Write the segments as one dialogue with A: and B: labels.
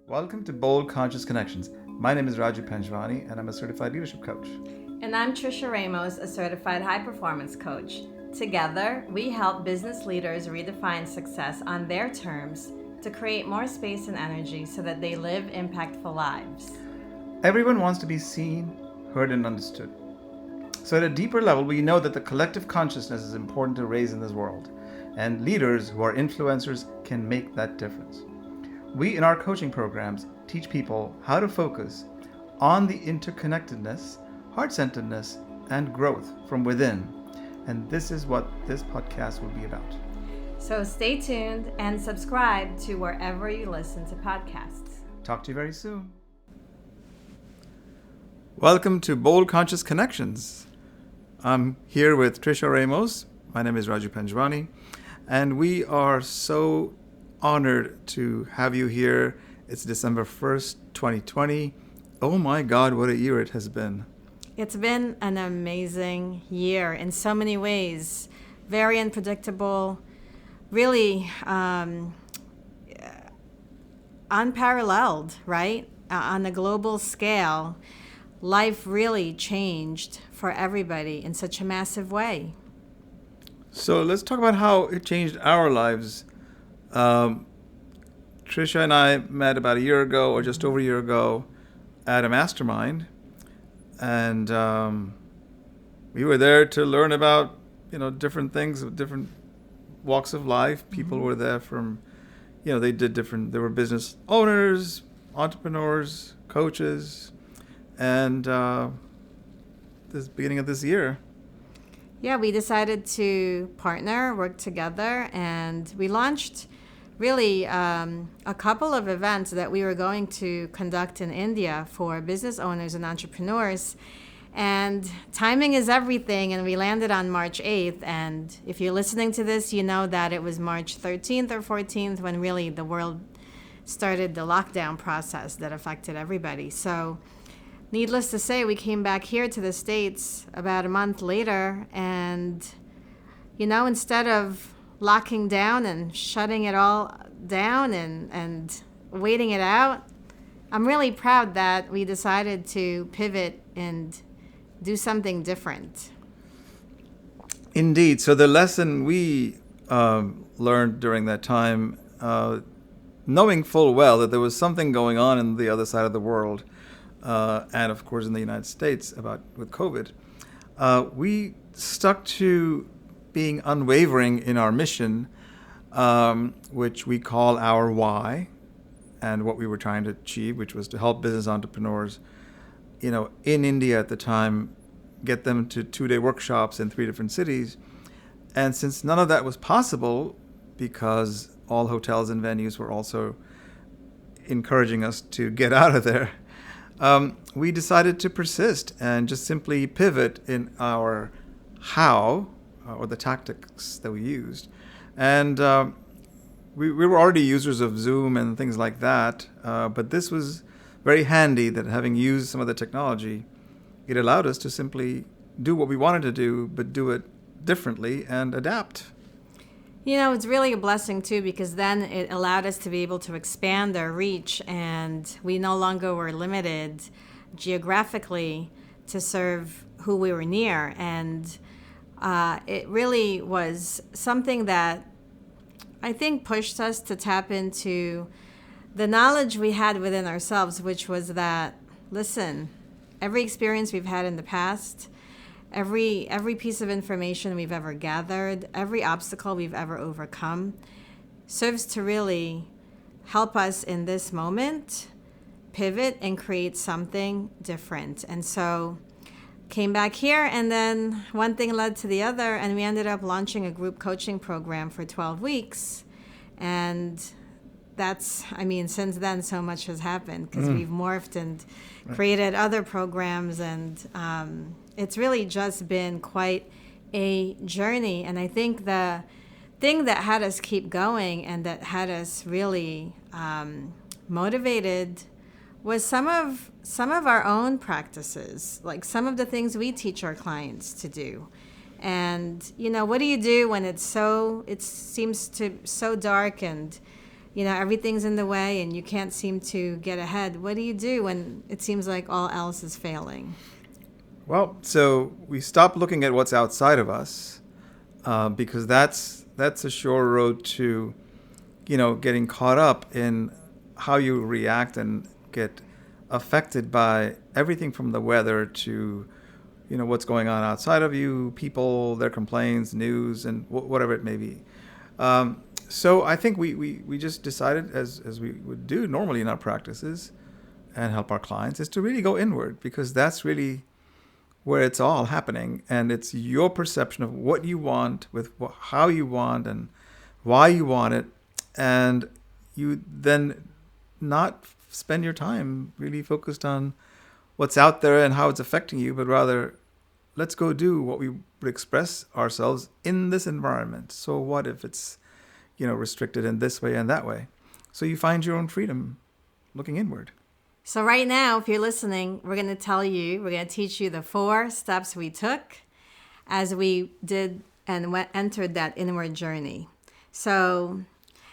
A: Welcome to Bold Conscious Connections. My name is Raju Panjwani and I'm a certified leadership coach.
B: And I'm Triccia Ramos, a certified high performance coach. Together, we help business leaders redefine success on their terms to create more space and energy so that they live impactful lives.
A: Everyone wants to be seen, heard, and understood. So at a deeper level, we know that the collective consciousness is important to raise in this world, and leaders who are influencers can make that difference. We, in our coaching programs, teach people how to focus on the interconnectedness, heart-centeredness, and growth from within. And this is what this podcast will be about.
B: So stay tuned and subscribe to wherever you listen to podcasts.
A: Talk to you very soon. Welcome to Bold Conscious Connections. I'm here with Triccia Ramos. My name is Raju Panjwani, and we are so honored to have you here. It's December 1st, 2020. Oh my God, what a year it has been.
B: It's been an amazing year in so many ways. Very unpredictable, really unparalleled, right? On a global scale, life really changed for everybody in such a massive way.
A: So let's talk about how it changed our lives. Triccia and I met about a year ago, or just over a year ago, at a mastermind, and we were there to learn about different things, different walks of life. People were there from, they were business owners, entrepreneurs, coaches, and this beginning of this year.
B: Yeah, we decided to partner, work together, and we launched really a couple of events that we were going to conduct in India for business owners and entrepreneurs. And timing is everything, and we landed on March 8th. And if you're listening to this, you know that it was March 13th or 14th when really the world started the lockdown process that affected everybody. So needless to say, we came back here to the States about a month later, and, instead of locking down and shutting it all down and waiting it out, I'm really proud that we decided to pivot and do something different.
A: Indeed. So the lesson we learned during that time, knowing full well that there was something going on in the other side of the world, and of course in the United States with COVID, we stuck to being unwavering in our mission, which we call our why, and what we were trying to achieve, which was to help business entrepreneurs, in India at the time, get them to 2-day workshops in 3 different cities. And since none of that was possible, because all hotels and venues were also encouraging us to get out of there, we decided to persist and just simply pivot in our how, or the tactics that we used. And we were already users of Zoom and things like that, but this was very handy that having used some of the technology, it allowed us to simply do what we wanted to do, but do it differently and adapt.
B: It's really a blessing too, because then it allowed us to be able to expand our reach, and we no longer were limited geographically to serve who we were near. And it really was something that I think pushed us to tap into the knowledge we had within ourselves, which was that, listen, every experience we've had in the past, every piece of information we've ever gathered, every obstacle we've ever overcome serves to really help us in this moment pivot and create something different. And so came back here, and then one thing led to the other, and we ended up launching a group coaching program for 12 weeks. And since then, so much has happened, because we've morphed and created other programs, and it's really just been quite a journey. And I think the thing that had us keep going and that had us really motivated was some of our own practices, like some of the things we teach our clients to do. And what do you do when it seems so dark and everything's in the way and you can't seem to get ahead. What do you do when it seems like all else is failing?
A: Well, so we stop looking at what's outside of us, because that's a sure road to, getting caught up in how you react and get affected by everything from the weather to, what's going on outside of you, people, their complaints, news, and whatever it may be. So I think we just decided, as we would do normally in our practices and help our clients, is to really go inward, because that's really where it's all happening. And it's your perception of what you want, with how you want and why you want it. And you then not spend your time really focused on what's out there and how it's affecting you, but rather, let's go do what we would express ourselves in this environment. So what if it's, restricted in this way and that way? So you find your own freedom looking inward.
B: So right now, if you're listening, we're going to teach you the 4 steps we took as we did and entered that inward journey. So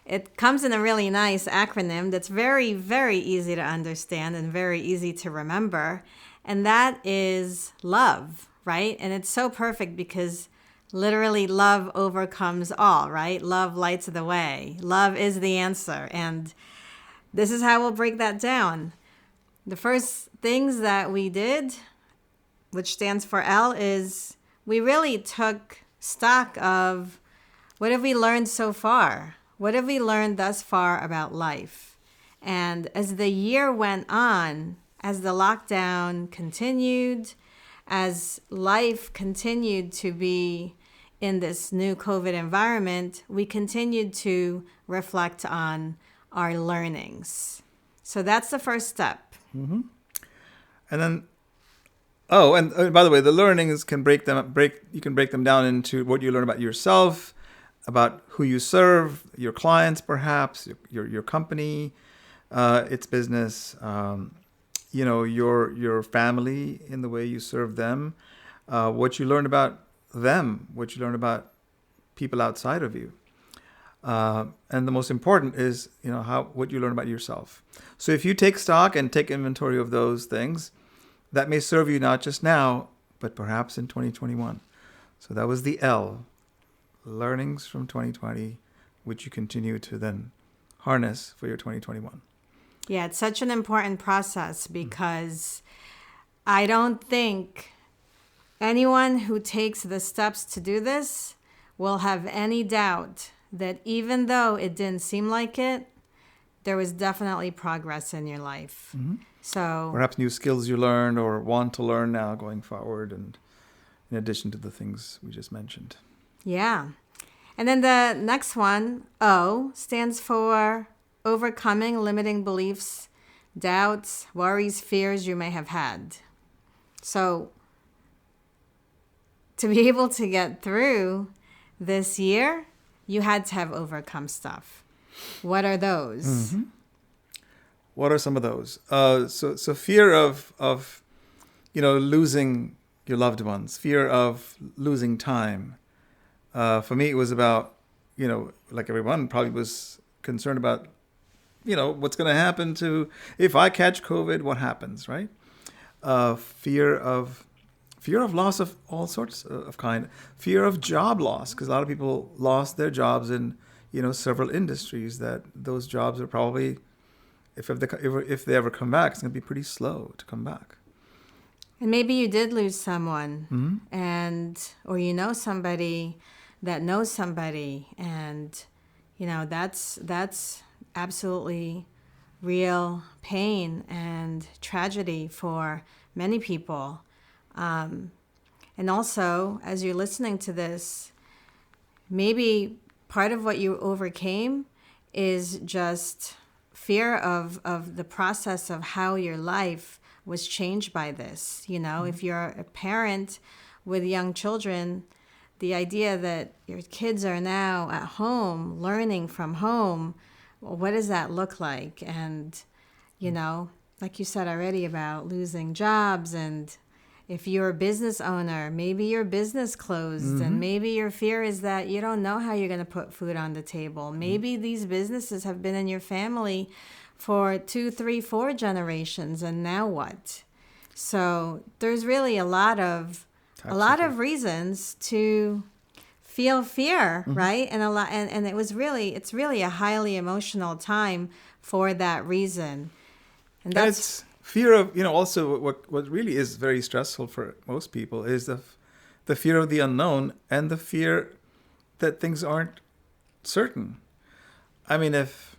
B: it comes in a really nice acronym that's very, very easy to understand and very easy to remember. And that is LOVE, right? And it's so perfect because literally love overcomes all, right? Love lights the way. Love is the answer. And this is how we'll break that down. The first things that we did, which stands for L, is we really took stock of what have we learned so far? What have we learned thus far about life? And as the year went on, as the lockdown continued, as life continued to be in this new COVID environment, we continued to reflect on our learnings. So that's the first step.
A: Mm-hmm. And then, and by the way, the learnings can you can break them down into what you learn about yourself, about who you serve, your clients, perhaps your company, its business, your family in the way you serve them, what you learn about them, what you learn about people outside of you. And the most important is, what you learn about yourself. So if you take stock and take inventory of those things, that may serve you not just now, but perhaps in 2021. So that was the L, learnings from 2020, which you continue to then harness for your 2021.
B: Yeah, it's such an important process because I don't think anyone who takes the steps to do this will have any doubt that even though it didn't seem like it, there was definitely progress in your life.
A: Mm-hmm.
B: So
A: perhaps new skills you learned or want to learn now going forward, and in addition to the things we just mentioned.
B: Yeah. And then the next one, O, stands for overcoming limiting beliefs, doubts, worries, fears you may have had. So to be able to get through this year, you had to have overcome stuff. What are those?
A: Mm-hmm. What are some of those? So fear of losing your loved ones, fear of losing time. For me, it was about, like everyone probably was concerned about, what's going to happen to, if I catch COVID, what happens, right? Fear of loss of all sorts of kind. Fear of job loss, because a lot of people lost their jobs in, several industries that those jobs are probably, if they ever come back, it's going to be pretty slow to come back.
B: And maybe you did lose someone,
A: mm-hmm.
B: or somebody that knows somebody, and that's absolutely real pain and tragedy for many people. And also, as you're listening to this, maybe part of what you overcame is just fear of the process of how your life was changed by this. If you're a parent with young children, the idea that your kids are now at home, learning from home, well, what does that look like? And, like you said already about losing jobs and, If you're a business owner, maybe your business closed, and maybe your fear is that you don't know how you're going to put food on the table. Maybe these businesses have been in your family for 2, 3, 4 generations, and now what? So there's really a lot of reasons to feel fear, right? And it's really a highly emotional time for that reason. And
A: And it's fear of, also what really is very stressful for most people is the fear of the unknown and the fear that things aren't certain. I mean, if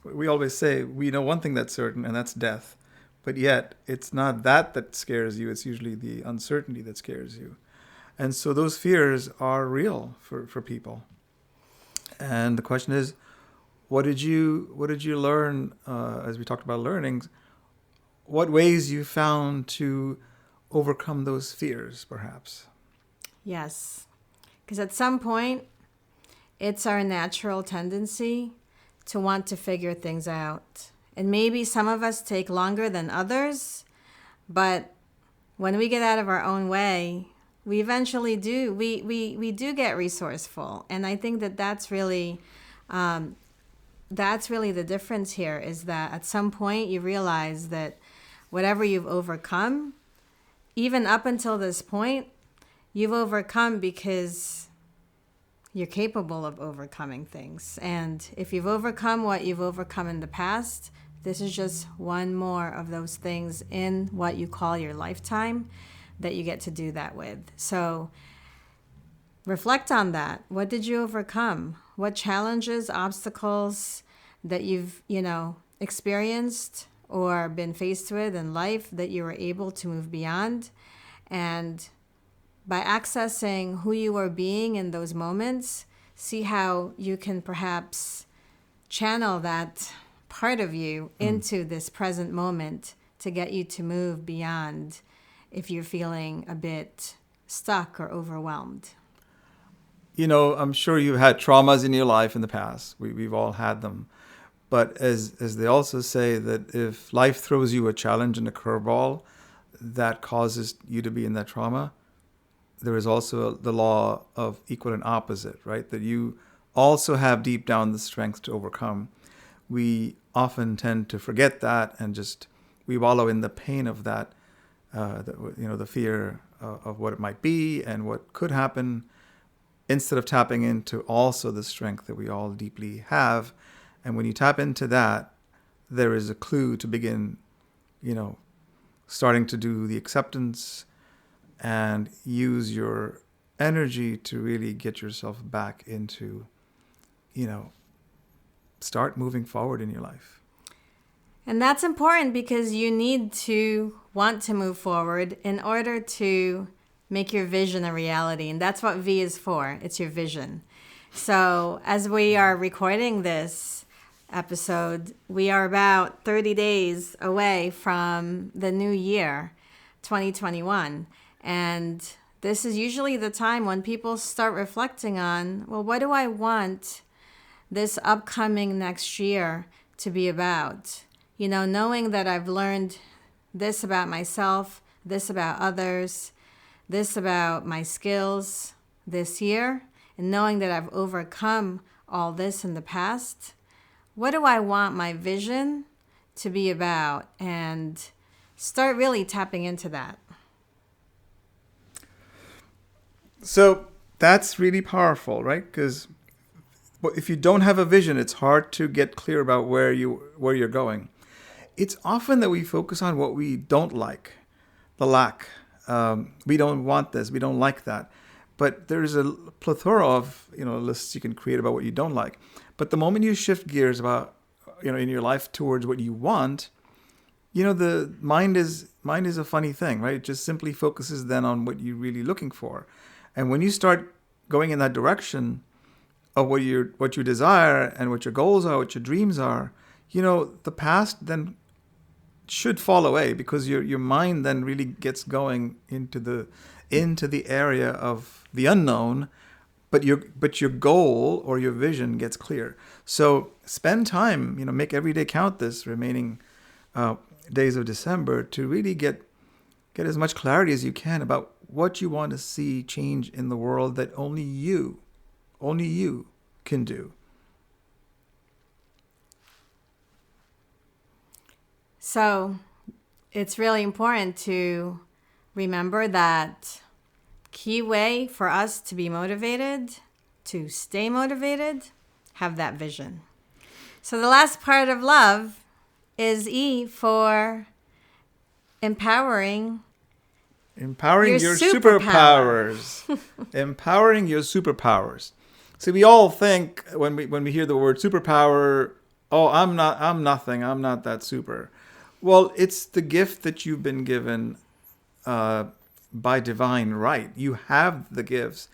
A: we always say we know one thing that's certain, and that's death, but yet it's not that scares you. It's usually the uncertainty that scares you. And so those fears are real for people. And the question is, what did you learn, as we talked about learnings, what ways you found to overcome those fears, perhaps?
B: Yes, because at some point, it's our natural tendency to want to figure things out. And maybe some of us take longer than others, but when we get out of our own way, we eventually do. We do get resourceful. And I think that that's really the difference here, is that at some point you realize that whatever you've overcome, even up until this point, you've overcome because you're capable of overcoming things. And if you've overcome what you've overcome in the past, this is just one more of those things in what you call your lifetime that you get to do that with. So reflect on that. What did you overcome? What challenges, obstacles that you've, experienced or been faced with in life that you were able to move beyond? And by accessing who you are being in those moments, see how you can perhaps channel that part of you into this present moment to get you to move beyond if you're feeling a bit stuck or overwhelmed.
A: I'm sure you've had traumas in your life in the past. We've all had them. But as they also say, that if life throws you a challenge and a curveball that causes you to be in that trauma, there is also the law of equal and opposite, right? That you also have deep down the strength to overcome. We often tend to forget that and we wallow in the pain of that, the fear of what it might be and what could happen, instead of tapping into also the strength that we all deeply have. And when you tap into that, there is a clue to begin, starting to do the acceptance and use your energy to really get yourself back into, start moving forward in your life.
B: And that's important because you need to want to move forward in order to make your vision a reality. And that's what V is for. It's your vision. So as we are recording this episode, we are about 30 days away from the new year, 2021. And this is usually the time when people start reflecting on, well, what do I want this upcoming next year to be about? Knowing that I've learned this about myself, this about others, this about my skills this year, and knowing that I've overcome all this in the past, what do I want my vision to be about? And start really tapping into that.
A: So that's really powerful, right? Because if you don't have a vision, it's hard to get clear about where you're going. It's often that we focus on what we don't like, the lack. We don't want this. We don't like that. But there's a plethora of lists you can create about what you don't like. But the moment you shift gears about in your life towards what you want, the mind is a funny thing, right? It just simply focuses then on what you're really looking for. And when you start going in that direction of what you desire and what your goals are, what your dreams are, the past then should fall away, because your mind then really gets going into the area of the unknown, but your goal or your vision gets clear. So spend time, make every day count this remaining days of December to really get Get as much clarity as you can about what you want to see change in the world that only you can do.
B: So it's really important to remember that key way for us to be motivated, to stay motivated, have that vision. So the last part of love is E for empowering
A: Empowering
B: your
A: your
B: superpower.
A: superpowers. Empowering your superpowers. See, we all think when we hear the word superpower, oh, I'm nothing. I'm not that super. Well, it's the gift that you've been given by divine right. You have the gifts.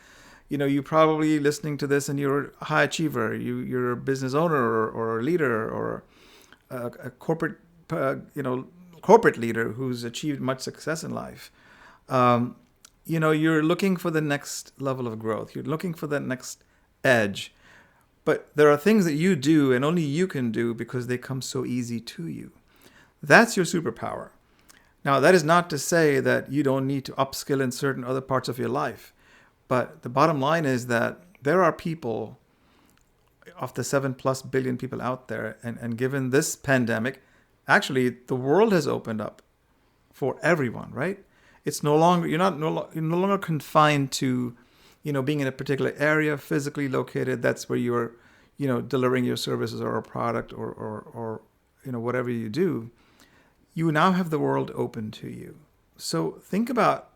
A: You're probably listening to this and you're a high achiever. You're a business owner or a leader or a corporate, corporate leader who's achieved much success in life. You're looking for the next level of growth. You're looking for that next edge. But there are things that you do and only you can do because they come so easy to you. That's your superpower. Now, that is not to say that you don't need to upskill in certain other parts of your life. But the bottom line is that there are people, of the 7+ billion people out there, and given this pandemic, actually the world has opened up for everyone, right? It's no longer, you're no longer confined to, being in a particular area, physically located. That's where you're, delivering your services or a product or whatever you do. You now have the world open to you. So think about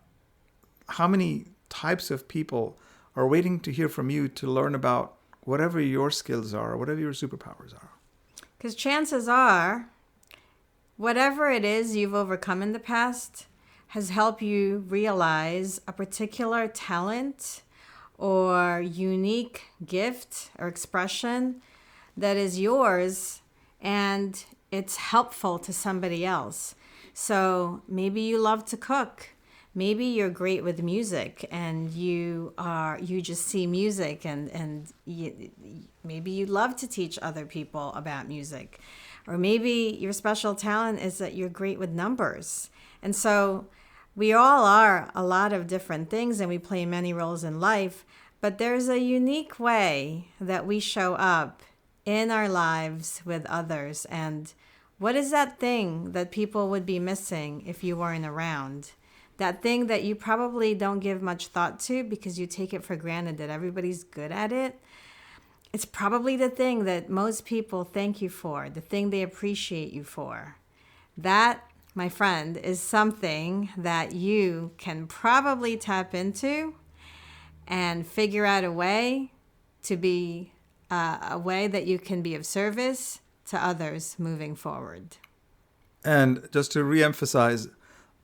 A: how many types of people are waiting to hear from you to learn about whatever your skills are, or whatever your superpowers are.
B: Because chances are, whatever it is you've overcome in the past has helped you realize a particular talent or unique gift or expression that is yours, and it's helpful to somebody else. So maybe you love to cook. Maybe you're great with music and you just see music and maybe you love to teach other people about music. Or maybe your special talent is that you're great with numbers. And so we all are a lot of different things and we play many roles in life, but there's a unique way that we show up in our lives with others. And what is that thing that people would be missing if you weren't around? That thing that you probably don't give much thought to because you take it for granted that everybody's good at it. It's probably the thing that most people thank you for, the thing they appreciate you for. That, my friend, is something that you can probably tap into and figure out a way to be a way that you can be of service to others moving forward.
A: And just to reemphasize,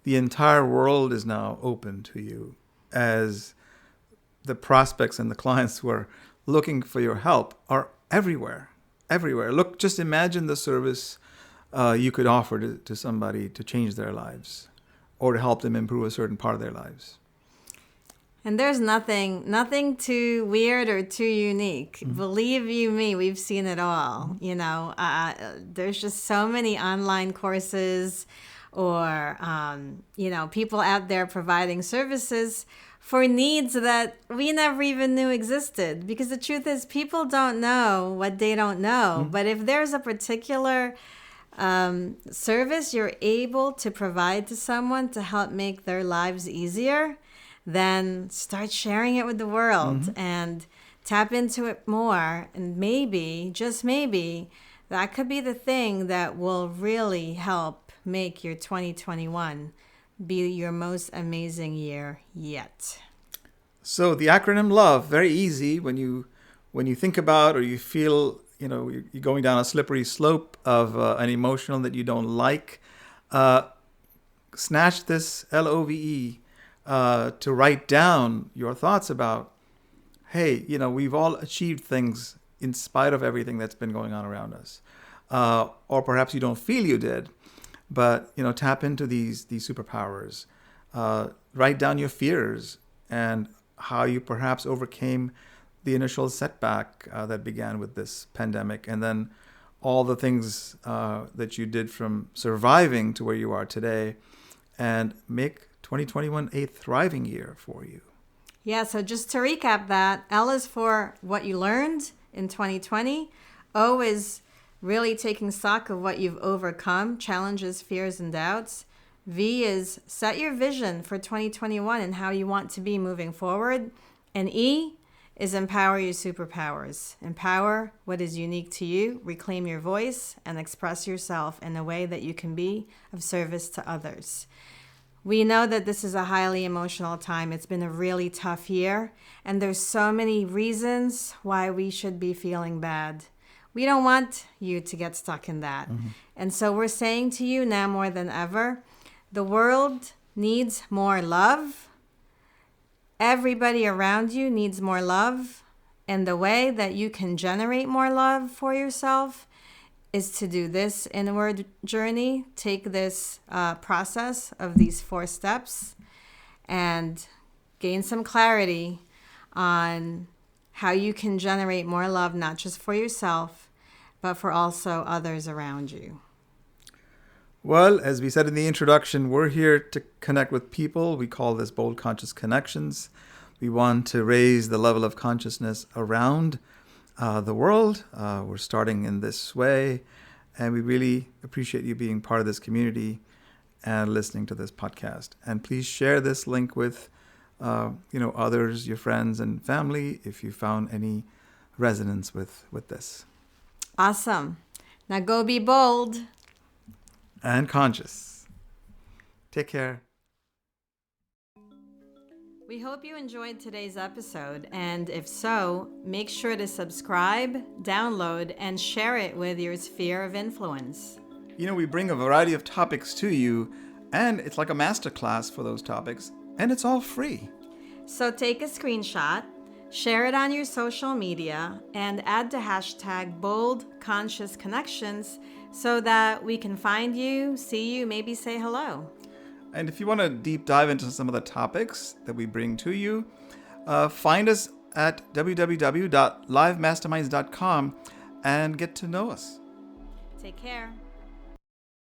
A: the entire world is now open to you as the prospects and the clients who are looking for your help are everywhere. Look, just imagine the service you could offer to somebody to change their lives or to help them improve a certain part of their lives.
B: And there's nothing too weird or too unique. Mm-hmm. Believe you me, we've seen it all. There's just so many online courses or, people out there providing services for needs that we never even knew existed. Because the truth is, people don't know what they don't know. Mm-hmm. But if there's a particular service you're able to provide to someone to help make their lives easier, then start sharing it with the world. Mm-hmm. And tap into it more. And maybe, just maybe, that could be the thing that will really help make your 2021 be your most amazing year yet.
A: So the acronym LOVE, very easy when you think about or you feel you're going down a slippery slope of an emotional that you don't like. Snatch this L.O.V.E. To write down your thoughts about, hey, we've all achieved things in spite of everything that's been going on around us. Or perhaps you don't feel you did, but, tap into these superpowers. Write down your fears and how you perhaps overcame the initial setback that began with this pandemic. And then all the things that you did from surviving to where you are today. and make 2021 a thriving year for you.
B: Yeah, so just to recap that, L is for what you learned in 2020. O is really taking stock of what you've overcome, challenges, fears, and doubts. V is set your vision for 2021 and how you want to be moving forward. And E is empower your superpowers. Empower what is unique to you, reclaim your voice, and express yourself in a way that you can be of service to others. We know that this is a highly emotional time. It's been a really tough year, and there's so many reasons why we should be feeling bad. We don't want you to get stuck in that. And so we're saying to you now more than ever, the world needs more love. Everybody around you needs more love. And the way that you can generate more love for yourself is to do this inward journey. Take this process of these 4 steps and gain some clarity on how you can generate more love, not just for yourself, but for also others around you.
A: Well, as we said in the introduction, we're here to connect with people. We call this Bold Conscious Connections. We want to raise the level of consciousness around the world. We're starting in this way, and we really appreciate you being part of this community and listening to this podcast. And please share this link with others, your friends and family, if you found any resonance with this.
B: Awesome. Now go be bold.
A: And conscious. Take care.
B: We hope you enjoyed today's episode, and if so, make sure to subscribe, download, and share it with your sphere of influence.
A: We bring a variety of topics to you, and it's like a masterclass for those topics, and it's all free.
B: So take a screenshot, share it on your social media, and add the hashtag #BoldConsciousConnections so that we can find you, see you, maybe say hello.
A: And if you want to deep dive into some of the topics that we bring to you, find us at www.livemasterminds.com and get to know us.
B: Take care.